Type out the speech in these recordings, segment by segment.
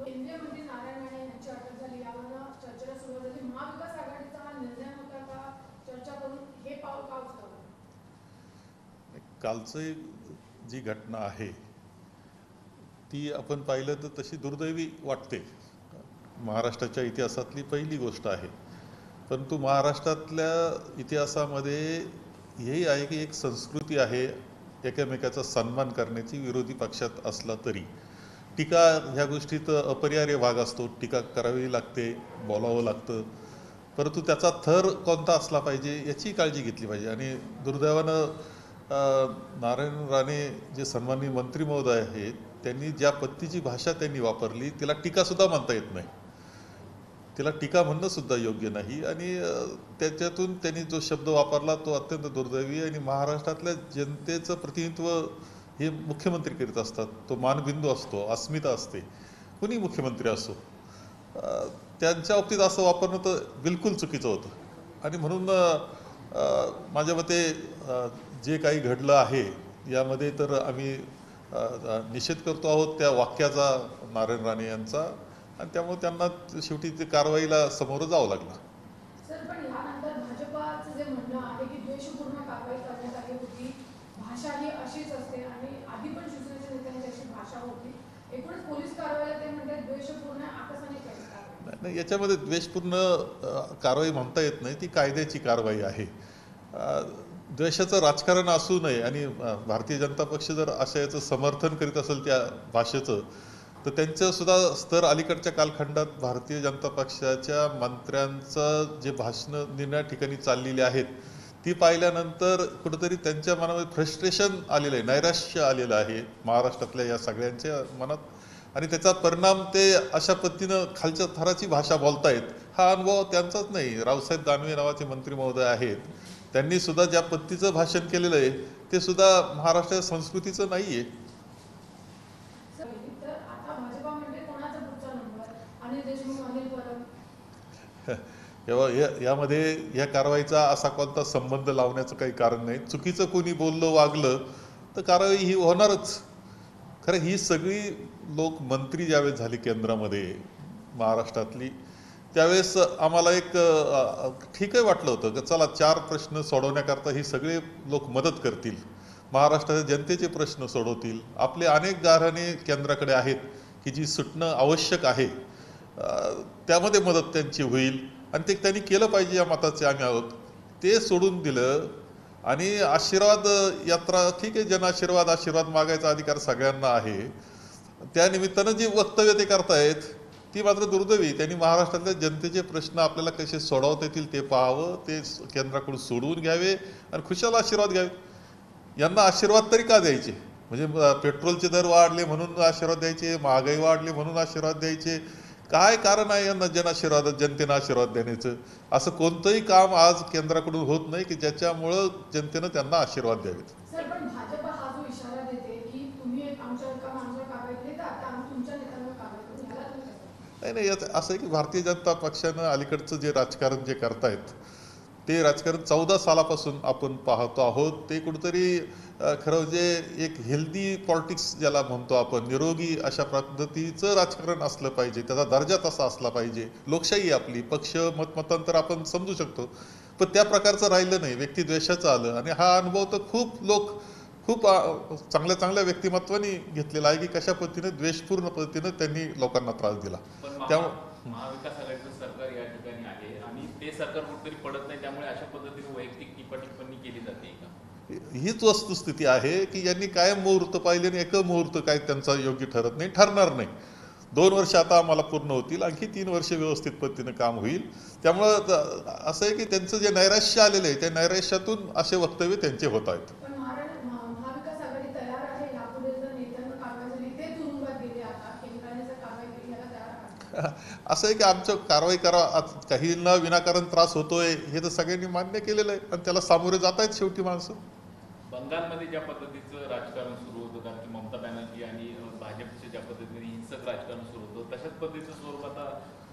केंद्रीय मंत्री नारायण राणे यांची अटक झाली, यावरून चर्चेला सुरुवात झाली. महाविकास आघाडीचा हा निर्णय होता का चर्चा करून हे पाऊल का उचललं? कालची जी घटना आहे ती आपण पाहिलं तर तशी दुर्दैवी वाटते. महाराष्ट्राच्या इतिहासातली पहिली गोष्ट आहे, परंतु महाराष्ट्रातल्या इतिहासामध्ये हेही आहे की एक संस्कृती आहे एकमेकाचा सन्मान करण्याची. विरोधी पक्षात असला तरी टीका ह्या गोष्टीत अपरिहार्य भाग असतो. टीका करावी लागते, बोलावं लागतं, परंतु त्याचा थर कोणता असला पाहिजे याची काळजी घेतली पाहिजे. आणि दुर्दैवानं नारायण राणे जे सन्माननीय मंत्री महोदय आहेत, त्यांनी ज्या पद्धतीची भाषा त्यांनी वापरली तिला टीकासुद्धा म्हणता येत नाही. तिला टीका म्हणणं सुद्धा योग्य नाही. आणि त्याच्यातून त्यांनी जो शब्द वापरला तो अत्यंत दुर्दैवी. आणि महाराष्ट्रातल्या जनतेचं प्रतिनिधित्व हे मुख्यमंत्री करीत असतात. तो मानबिंदू असतो, अस्मिता असते, कुणी मुख्यमंत्री असो. त्यांच्या बाबतीत असं वापरणं तर बिलकुल चुकीचं होतं. आणि म्हणून माझ्या मते जे काही घडलं आहे यामध्ये तर आम्ही निषेध करतो आहोत त्या वाक्याचा, नारायण राणे यांचा. आणि त्यामुळे त्यांना शेवटी ते कारवाईला समोर जावं लागलं. सर, पण यानंतर भाजपाचं जे म्हणणं आहे की द्वेषपूर्ण कारवाई करण्यात आली होती, भाषा ही अशीच असते आणि आधी पण शिवसेनेच्या नेत्यांची अशी भाषा होती, एकूणच पोलीस कारवाईला ते म्हणतात द्वेषपूर्ण आकसाने केली. नाही, याच्यामध्ये द्वेषपूर्ण कारवाई म्हणता येत नाही, ती कायद्याची कारवाई आहे. द्वेषाचं राजकारण असू नये. आणि भारतीय जनता पक्ष जर अशा याचं समर्थन करीत असेल त्या भाषेचं, तर त्यांचं सुद्धा स्तर अलीकडच्या कालखंडात भारतीय जनता पक्षाच्या मंत्र्यांचं जे भाषणं निर्णया ठिकाणी चाललेली आहेत ती पाहिल्यानंतर कुठंतरी त्यांच्या मनामध्ये फ्रस्ट्रेशन आलेलं आहे, नैराश्य आलेलं आहे महाराष्ट्रातल्या या सगळ्यांच्या मनात. आणि त्याचा परिणाम ते अशा पद्धतीनं खालच्या थराची भाषा बोलतायत. हा अनुभव त्यांचाच नाही, रावसाहेब दानवे नावाचे मंत्री महोदय आहेत, त्यांनी सुद्धा ज्या पद्धतीचं भाषण केलेलं आहे ते सुद्धा महाराष्ट्राच्या संस्कृतीचं नाही आहे. यामध्ये या कारवाईचा असा कोणता संबंध लावण्याचं काही कारण नाही. चुकीचं कोणी बोललं, वागलं तर कारवाई ही होणारच. खरं ही सगळी लोक मंत्री ज्यावेळेस झाली केंद्रामध्ये महाराष्ट्रातली, त्यावेळेस आम्हाला एक ठीकही वाटलं होतं की चला 4 प्रश्न सोडवण्याकरता ही सगळे लोक मदत करतील, महाराष्ट्राच्या जनतेचे प्रश्न सोडवतील. आपले अनेक गाऱ्हाणे केंद्राकडे आहेत की जी सुटणं आवश्यक आहे, त्यामध्ये मदत त्यांची होईल आणि ते त्यांनी केलं पाहिजे या मताचे आम्ही आहोत. ते सोडून दिलं. आणि आशीर्वाद यात्रा ठीक आहे, आशीर्वाद मागायचा अधिकार सगळ्यांना आहे. त्या निमित्तानं जी वक्तव्य ते करतायत ती मात्र दुर्दैवी. त्यांनी महाराष्ट्रातल्या जनतेचे प्रश्न आपल्याला कसे सोडवता येतील ते पाहावं, ते केंद्राकडून सोडवून घ्यावे आणि खुशाल आशीर्वाद घ्यावे. यांना आशीर्वाद तरी का द्यायचे? म्हणजे पेट्रोलचे दर वाढले म्हणून आशीर्वाद द्यायचे, महागाई वाढली म्हणून आशीर्वाद द्यायचे? काय कारण आहे यांना जनतेनं आशीर्वाद देण्याचं? असं कोणतंही काम आज केंद्राकडून होत नाही की ज्याच्यामुळं जनतेनं त्यांना आशीर्वाद द्यावेत. सर, पण भाजप हा जो इशारा देते की तुम्ही आमच्या एका माणसावर कारवाई केली तर आता आम्ही तुमच्या नेत्यांवर कारवाई करू, ह्याला तुम्ही कसं? नाही, असं आहे की भारतीय जनता पक्षानं अलीकडचं जे राजकारण जे करतायत ते राजकारण 14 सालापासून आपण पाहतो आहोत. ते कुठंतरी खरं म्हणजे एक हेल्दी पॉलिटिक्स ज्याला म्हणतो आपण, निरोगी अशा पद्धतीचं राजकारण असलं पाहिजे, त्याचा दर्जा तसा असला पाहिजे. लोकशाही आपली, पक्ष मतमतांतर आपण समजू शकतो, पण त्या प्रकारचं राहिलं नाही, व्यक्तिद्वेषाचं आलं. आणि हा अनुभव तर खूप चांगल्या चांगल्या व्यक्तिमत्वानी घेतलेला आहे की कशा पद्धतीने द्वेषपूर्ण पद्धतीने त्यांनी लोकांना त्रास दिला. त्यामुळे महाविकास आघाडीचं सरकार या ठिकाणी आहे आणि ते सरकार कुठेतरी पडत नाही, त्यामुळे अशा पद्धतीने वैयक्तिक टिप्पणी केली जाते का? हीच वस्तुस्थिती आहे की यांनी कायम मुहूर्त पाहिले आणि एक मुहूर्त काय त्यांचा योग्य ठरत नाही, ठरणार नाही. 2 वर्ष आता आम्हाला पूर्ण होतील, आणखी 3 वर्ष व्यवस्थित पद्धतीनं काम होईल. त्यामुळं असं आहे की त्यांचं जे नैराश्य आलेलं आहे त्या नैराश्यातून असे वक्तव्य त्यांचे होत आहेत. असं आहे की आमचं कारवाई करा, काहींना विनाकारण त्रास होतोय हे तर सगळ्यांनी मान्य केलेलं आहे आणि त्याला सामोरे जात आहेत शेवटी माणसं. बंगालमध्ये ज्या पद्धतीचं राजकारण सुरू होतं, कारण की ममता बॅनर्जी आणि भाजपचे ज्या पद्धतीने हिंसक राजकारण सुरू होतं, तशाच पद्धतीचं स्वरूप आता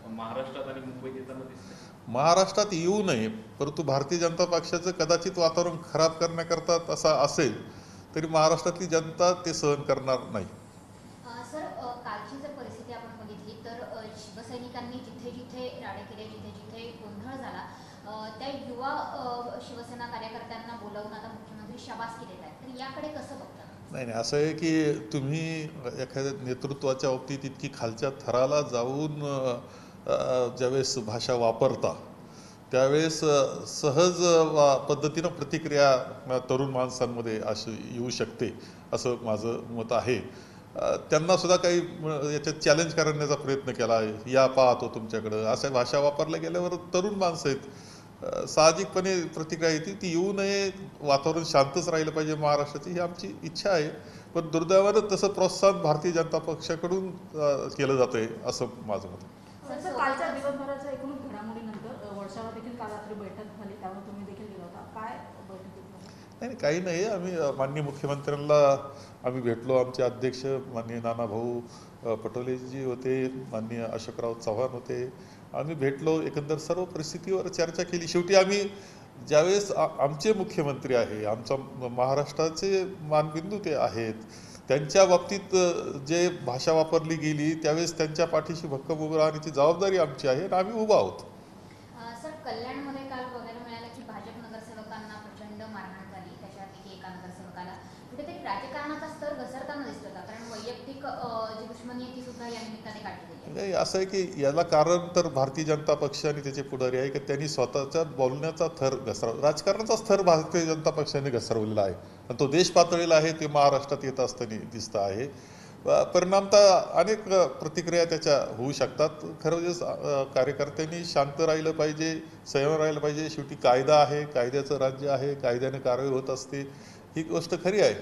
महाराष्ट्रात आणि मुंबईत येताना दिसतं. महाराष्ट्रात येऊ नये, परंतु भारतीय जनता पक्षाचं कदाचित वातावरण खराब करण्याकरता तसा असेल तरी महाराष्ट्रातली जनता ते सहन करणार नाही. सर, कालची जर परिस्थिती आपण बघितली तर शिवसैनिकांनी जिथे जिथे राडे केले, जिथे जिथे गोंधळ झाला, त्या युवा शिवसेना कार्यकर्त्यांना बोलावून आता मुख्यमंत्री शाबासकी देत आहेत. तर याकडे कसं बघता? नाही, असं आहे की तुम्ही एखाद्या नेतृत्वाच्या बाबतीत इतकी खालच्या थराला जाऊन ज्यावेळेस भाषा वापरता त्यावेळेस सहज पद्धतीनं प्रतिक्रिया तरुण माणसांमध्ये अशी येऊ शकते असं माझं मत आहे. त्यांनासुद्धा काही याच्यात चॅलेंज करण्याचा प्रयत्न केला आहे. या पाहतो तुमच्याकडं अशा भाषा वापरल्या गेल्यावर तरुण माणसं आहेत, साहजिकपणे प्रतिक्रिया येते. ती येऊ नये, वातावरण शांतच राहिलं पाहिजे महाराष्ट्राची, ही आमची इच्छा आहे. पण दुर्दैवानं तसं प्रोत्साहन भारतीय जनता पक्षाकडून केलं जातं आहे असं माझं मत आहे. सर, कालच्या दिवसभराच्या एकूण घडामोडीनंतर वर्षावर देखील काल रात्री बैठक झाली, त्यावर तुम्ही देखील गेला होता. काय बैठकीत? नाही, काही नाही. आम्ही माननीय मुख्यमंत्र्यांना आम्ही भेटलो. आमचे अध्यक्ष माननीय नानाभाऊ पटोलेजी होते, माननीय अशोकराव चव्हाण होते. आम्ही भेटलो, एकंदर सर्व परिस्थितीवर चर्चा केली. शेवटी आम्ही ज्यावेळेस आमचे मुख्यमंत्री आहे, आमचा महाराष्ट्राचे मानबिंदू ते आहेत, त्यांच्या बाबतीत जे भाषा वापरली गेली त्यावेळेस त्यांच्या पाठीशी भक्कम उभं राहण्याची जबाबदारी आमची आहे आणि आम्ही उभा आहोत. सर, कल्याणमध्ये काल बघायला मिळालं की भाजप नगरसेवकांना प्रचंड मारहाण झाली. त्याच्यापैकी एका नगरसेवकाला कुठेतरी राजकारणाचा स्तर घसरताना दिसत होता, कारण वैयक्तिक जी दुश्मनी आहे ती सुद्धा या निमित्ताने काढली गेली. नाही, असं आहे की याला कारण तर भारतीय जनता पक्ष आणि त्याचे पुढारी आहे की त्यांनी स्वतःच्या बोलण्याचा थर राजकारणाचा स्तर भारतीय जनता पक्षाने घसरवलेला आहे आणि तो देश पातळीला आहे, ते महाराष्ट्रात येत असताना दिसतं आहे. परिणामतः अनेक प्रतिक्रिया त्याच्या होऊ शकतात. खरं म्हणजे कार्यकर्त्यांनी शांत राहिलं पाहिजे, संयम राहिलं पाहिजे. शेवटी कायदा आहे, कायद्याचं राज्य आहे, कायद्याने कारवाई होत असते, ही गोष्ट खरी आहे.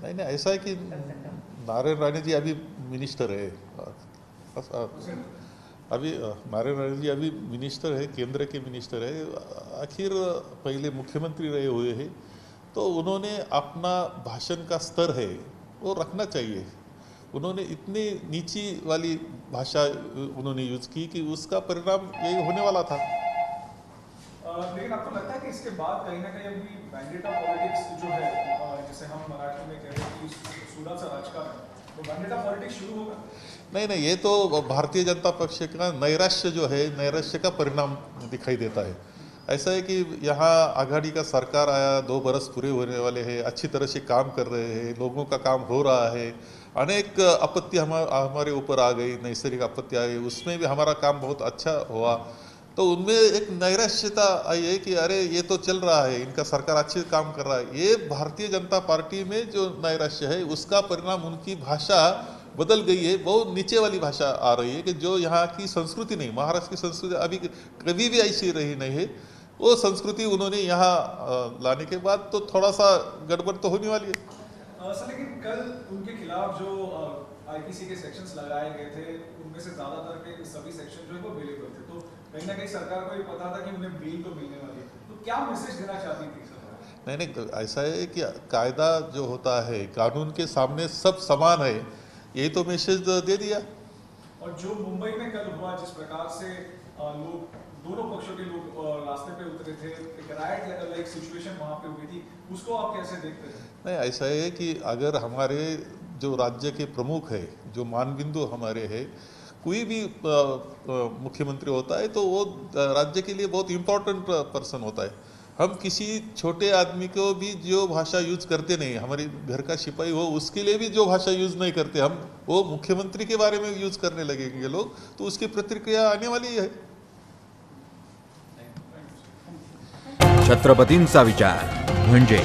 नहीं नहीं, ऐसा है कि नारायण राणे जी अभी मिनिस्टर है, अभी नारायण राणे जी अभी मिनिस्टर है, केंद्र के मिनिस्टर है, आखिर पहले मुख्यमंत्री रहे हुए हैं, तो उन्होंने अपना भाषण का स्तर है वो रखना चाहिए. उन्होंने इतनी नीची वाली भाषा उन्होंने यूज़ की कि उसका परिणाम यही होने वाला था. लेकिन आपको लगता है कि इसके बाद कहीं ना कहीं अभी वैंडेटा पॉलिटिक्स जो है, जैसे हम मराठी में कह रहे हैं कि सूडाचं राजकारण, तो वैंडेटा पॉलिटिक्स शुरू होगा? नहीं नहीं, ये तो भारतीय जनता पक्ष का नैराश्य जो है, नैराश्य का परिणाम दिखाई देता है. ऐसा है कि यहाँ आघाड़ी का सरकार आया, 2 बरस पूरे होने वाले हैं, अच्छी तरह से काम कर रहे हैं, लोगों का काम हो रहा है, अनेक आपत्ति हमारे ऊपर आ गई, नैसर्गिक आपत्ति आई, उसमें भी हमारा काम बहुत अच्छा हुआ. तो उनमें एक नैराश्यता आई है कि अरे ये तो चल रहा है, इनका सरकार अच्छे काम कर रहा है. ये भारतीय जनता पार्टी में जो नैराश्य है उसका परिणाम उनकी भाषा बदल गई है, बहुत नीचे वाली भाषा आ रही है कि जो यहाँ की संस्कृति नहीं, महाराष्ट्र की संस्कृति अभी कभी भी ऐसी रही नहीं है, वो संस्कृति उन्होंने यहाँ लाने के बाद तो थोड़ा सा गड़बड़ तो होने वाली है. सर, लेकिन कल उनके खिलाफ जो आईपीसी के सेक्शंस लगाए गए थे, उनमें से ज्यादातर के सभी सेक्शन जो है वो बेलेबल थे, तो कहीं ना कहीं सरकार को ये पता था कि उन्हें बेल तो मिलने वाली है, तो क्या मैसेज देना चाहती थी सरकार? नहीं, ऐसा है कि कायदा जो होता है, कानून के सामने सब समान है, यही तो मैसेज दे दिया. और जो मुंबई में कल हुआ, जिस प्रकार से लोग, दोनों पक्षों के लोग रास्ते पे उतरे थे, एक राइट लाइक सिचुएशन वहां पे हुई थी, उसको आप कैसे देखते हैं? नहीं, ऐसा है कि अगर हमारे जो राज्य के प्रमुख है, जो मानबिंदु हमारे हैं, कोई भी मुख्यमंत्री होता है तो वो राज्य के लिए बहुत इम्पोर्टेंट पर्सन होता है. हम किसी छोटे आदमी को भी जो भाषा यूज करते नहीं, हमारे घर का सिपाही हो उसके लिए भी जो भाषा यूज नहीं करते, हम वो मुख्यमंत्री के बारे में यूज करने लगेंगे लोग, तो उसकी प्रतिक्रिया आने वाली है. छत्रपतींचा विचार म्हणजे